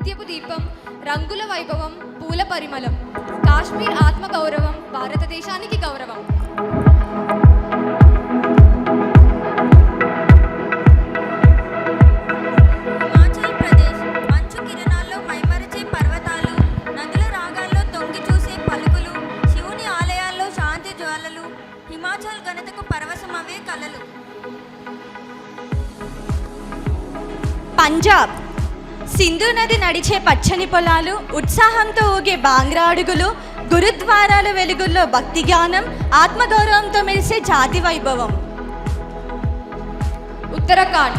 నిత్యపు దీపం, రంగుల వైభవం, పూల పరిమళం. కాశ్మీర్ ఆత్మ గౌరవం, భారతదేశానికి గౌరవం. హిమాచల్ ప్రదేశ్ మంచు కిరణాల్లో మైమరిచే పర్వతాలు, నదుల రాగాల్లో తొంగి చూసే పలుకులు, శివుని ఆలయాల్లో శాంతి జ్వాలలు, హిమాచల్ ఘనతకు పరవశమవే కలలు. పంజాబ్ సింధు నది నడిచే పచ్చని పొలాలు, ఉత్సాహంతో ఊగే బాంగ్రా అడుగులు, గురుద్వారాల వెలుగుల్లో భక్తి జ్ఞానం, ఆత్మగౌరవంతో మెరిసే జాతి వైభవం. ఉత్తరాఖండ్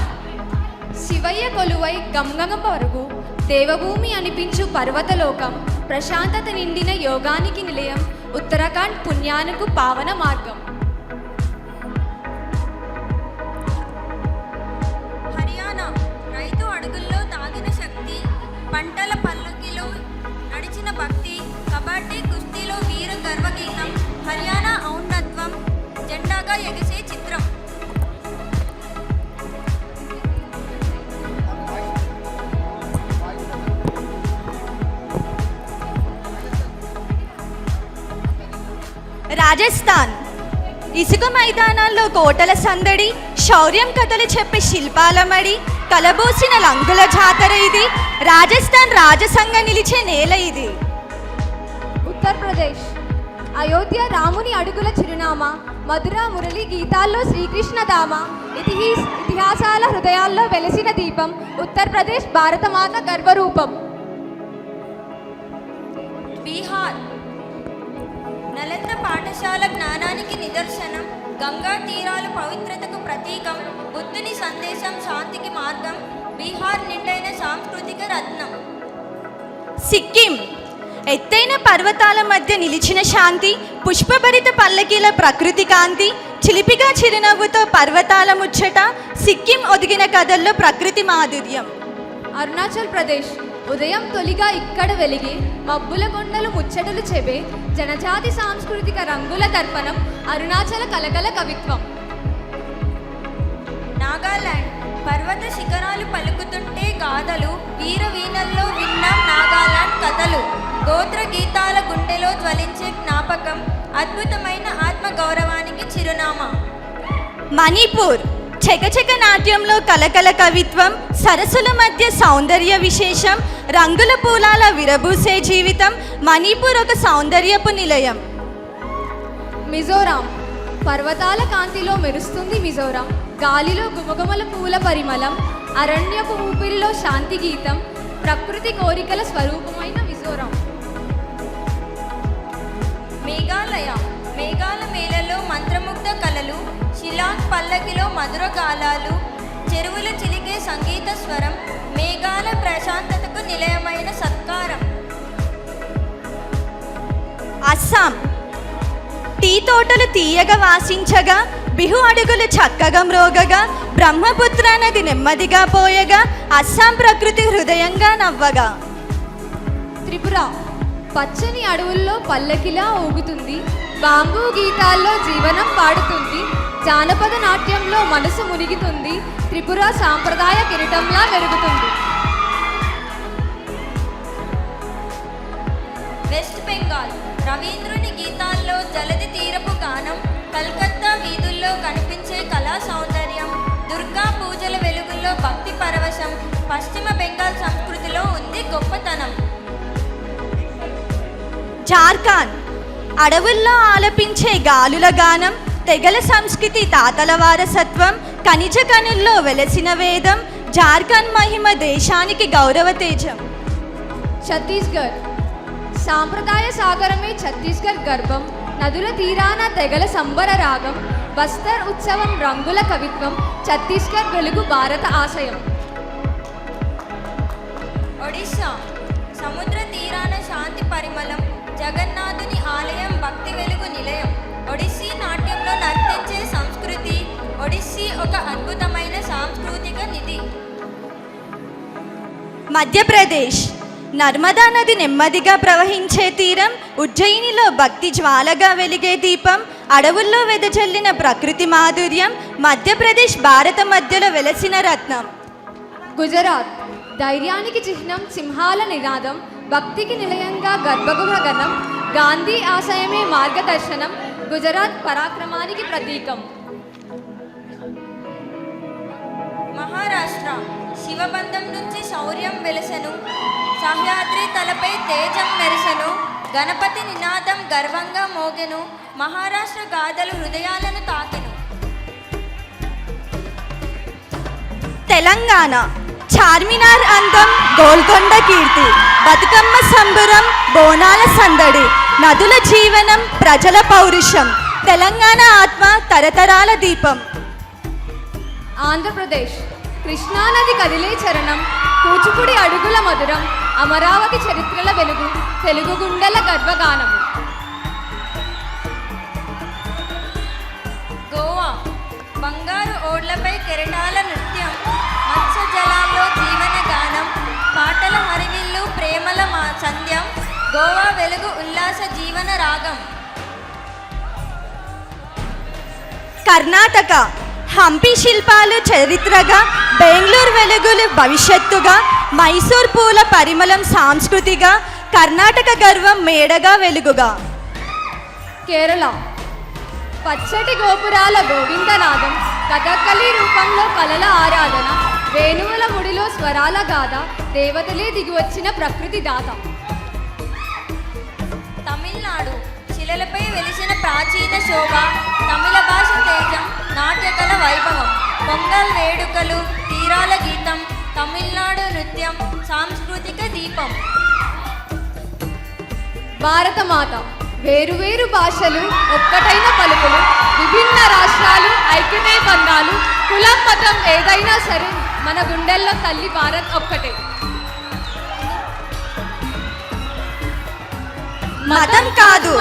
శివయ్య కొలువై గంగమ్మ పరుగు, దేవభూమి అనిపించు పర్వతలోకం, ప్రశాంతత నిండిన యోగానికి నిలయం, ఉత్తరాఖండ్ పుణ్యానికి పావన మార్గం. హర్యానా రైతు అడుగుల్లో దాగిన శక్తి, పంటల పల్లకిలో నడిచిన భక్తి, కబడ్డీ కుస్తీలో వీర గర్వగీతం, హర్యానా ఔన్నత్వం జెండాగా ఎగిసే చిత్రం. రాజస్థాన్ ఇసుక మైదానాల్లో కోటల సందడి, శౌర్యం కథలు చెప్పే శిల్పాల మడి, కలబోసిన లంగుల జాతర ఇది, రాజస్థాన్ రాజసంగ నిలిచే నేల ఇది. ఉత్తరప్రదేశ్ అయోధ్య రాముని అడుగుల చిరునామా, మధుర మురళి గీతాల్లో శ్రీకృష్ణ ధామ, ఇతిహాసాల హృదయాల్లో వెలిసిన దీపం, ఉత్తరప్రదేశ్ భారతమాత గర్వరూపం. బీహార్ నలంద పాఠశాల జ్ఞానానికి నిదర్శనం, గంగా తీరాలు పవిత్రతకు ప్రతీకం, బుద్ధుని సందేశం శాంతికి మార్గం, బీహార్ నిండైన సాంస్కృతిక రత్నం. సిక్కిం ఎత్తైన పర్వతాల మధ్య నిలిచిన శాంతి, పుష్పభరిత పల్లకీల ప్రకృతి కాంతి, చిలిపిగా చిరునవ్వుతో పర్వతాల ముచ్చట, సిక్కిం ఒదిగిన కథల్లో ప్రకృతి మాధుర్యం. అరుణాచల్ ప్రదేశ్ ఉదయం తొలిగా ఇక్కడ వెలిగి మబ్బుల కొండలు ముచ్చటలు చెబే జనజాతి సాంస్కృతిక రంగుల దర్పణం, అరుణాచల కలకల కవిత్వం. నాగాలాండ్ పర్వత శిఖరాలు పలుకుతుంటే గాథలు, వీర వీణల్లో విన్నాం నాగాలాండ్ కథలు, గోత్ర గీతాల గుండెలో జ్వలించే జ్ఞాపకం, అద్భుతమైన ఆత్మ గౌరవానికి చిరునామా. మణిపూర్ చెకచెక నాట్యంలో కలకల కవిత్వం, సరస్సుల మధ్య సౌందర్య విశేషం, రంగుల పూలాల విరబూసే జీవితం, మణిపూర్ ఒక సౌందర్యపు నిలయం. మిజోరాం పర్వతాల కాంతిలో మెరుస్తుంది మిజోరాం, గాలిలో గుమగుమల పూల పరిమళం, అరణ్యపు ఊపిరిలో శాంతి గీతం, ప్రకృతి కోరికల స్వరూపమైన మిజోరాం. మేఘాలయ మేఘాల మేళలో మంత్రముగ్ధ కళలు, షిలాంగ్ పల్లకిలో మధుర గాలాలు, చెరువుల చిలికే సంగీత స్వరం, మేఘాల ప్రశాంతతకు నిలయమైన సత్కారం. అస్సాం టీ తోటలు తీయగా వాసించగా, బిహు అడుగులు చక్కగా మ్రోగగా, బ్రహ్మపుత్ర నది నెమ్మదిగా పోయగా, అస్సాం ప్రకృతి హృదయంగా నవ్వగా. త్రిపుర పచ్చని అడవుల్లో పల్లకిలా ఊగుతుంది, బాంబూ గీతాల్లో జీవనం పాడుతుంది, జానపద నాట్యంలో మనసు మునిగుతుంది, త్రిపుర సాంప్రదాయ కిరీటంలా మెరుగుతుంది. వెస్ట్ బెంగాల్ రవీంద్రుని గీతాల్లో జలది తీరపు గానం, కలకత్తా వీధుల్లో కనిపించే కళా సౌందర్యం, దుర్గా పూజల వెలుగుల్లో భక్తి పరవశం, పశ్చిమ బెంగాల్ సంస్కృతిలో ఉంది గొప్పతనం. జార్ఖండ్ అడవుల్లో ఆలపించే గాలుల గానం, తెగల సంస్కృతి తాతల వారసత్వం, ఖనిజ కనుల్లో వెలసిన వేదం, జార్ఖండ్ మహిమ దేశానికి గౌరవ తేజం. ఛత్తీస్గఢ్ సాంప్రదాయ సాగరమే ఛత్తీస్గఢ్ గర్భం, నదుల తీరాన తెగల సంబర రాగం, బస్తర్ ఉత్సవం రంగుల కవిత్వం, ఛత్తీస్గఢ్ వెలుగు భారత ఆశయం. ఒడిశా సముద్ర తీరాన శాంతి పరిమళం, జగన్నాథుని ఆలయం భక్తి వెలుగు నిలయం, ఒడిస్సీ నాట్యంలో నర్తించే సంస్కృతి, ఒడిస్సీ ఒక అద్భుతమైన సాంస్కృతిక నిధి. మధ్యప్రదేశ్ నర్మదా నది నెమ్మదిగా ప్రవహించే తీరం, ఉజ్జయినిలో భక్తి జ్వాలగా వెలిగే దీపం, అడవుల్లో వెదజల్లిన ప్రకృతి మాధుర్యం, మధ్యప్రదేశ్ భారత మధ్యలో వెలసిన రత్నం. గుజరాత్ ధైర్యానికి చిహ్నం సింహాల నినాదం, భక్తికి నిలయంగా గర్భగుహ గణం, గాంధీ ఆశయమే మార్గదర్శనం, గుజరాత్ పరాక్రమానికి ప్రతీకం. మహారాష్ట్ర శివబంధం నుంచి శౌర్యం వెలసెను, సహ్యాద్రి తలపై తేజం మెరిసెను, గణపతి నినాదం గర్వంగా మోగెను, మహారాష్ట్ర గాథలు హృదయాలను తాకెను. తెలంగాణ చార్మినార్ అందం, గోల్కొండ కీర్తి, బతుకమ్మ సంబురం, బోనాల సందడి, నదుల జీవనం, ప్రజల పౌరుషం, తెలంగాణ ఆత్మ తరతరాల దీపం. ఆంధ్రప్రదేశ్ కృష్ణానది కదిలే చరణం, కూచిపూడి అడుగుల మధురం, అమరావతి చరిత్రల వెలుగు, తెలుగు గుండెల గర్వగానము. గోవా బంగారు ఓడ్లపై కెరటాల నృత్యం, మత్స్య జలాల్లో జీవన గానం, పాటల హరివిల్లు ప్రేమల సంధ్యం, గోవా వెలుగు ఉల్లాస జీవన రాగం. కర్ణాటక హంపి శిల్పాలు చరిత్రగా, బెంగళూరు వెలుగులు భవిష్యత్తుగా, మైసూర్ పూల పరిమళం సాంస్కృతిగా, కర్ణాటక గర్వం మేడగా వెలుగుగా. కేరళ పచ్చటి గోపురాల గోవిందనాదం, కథకళి రూపంలో కలల ఆరాధన, వేణువుల ముడిలో స్వరాల గాథ, దేవతలే దిగివచ్చిన ప్రకృతి దాత. తమిళనాడు శిలలపై వెలిసిన ప్రాచీన శోభ, తమిళ భాష తేజం, నాట్యకళ వైభవం, పొంగల్ వేడుకలు, తీరాల గీతం, తమిళనాడు నృత్యం, సాంస్కృతిక దీపం. భారతమాత వేరువేరు భాషలు, ఒక్కటైన పలుకులు, విభిన్న రాష్ట్రాలు, ఐక్యతే బంధాలు, కులం మతం ఏదైనా సరే మన గుండెల్లో తల్లి భారత్ ఒక్కటే. మతం కాదు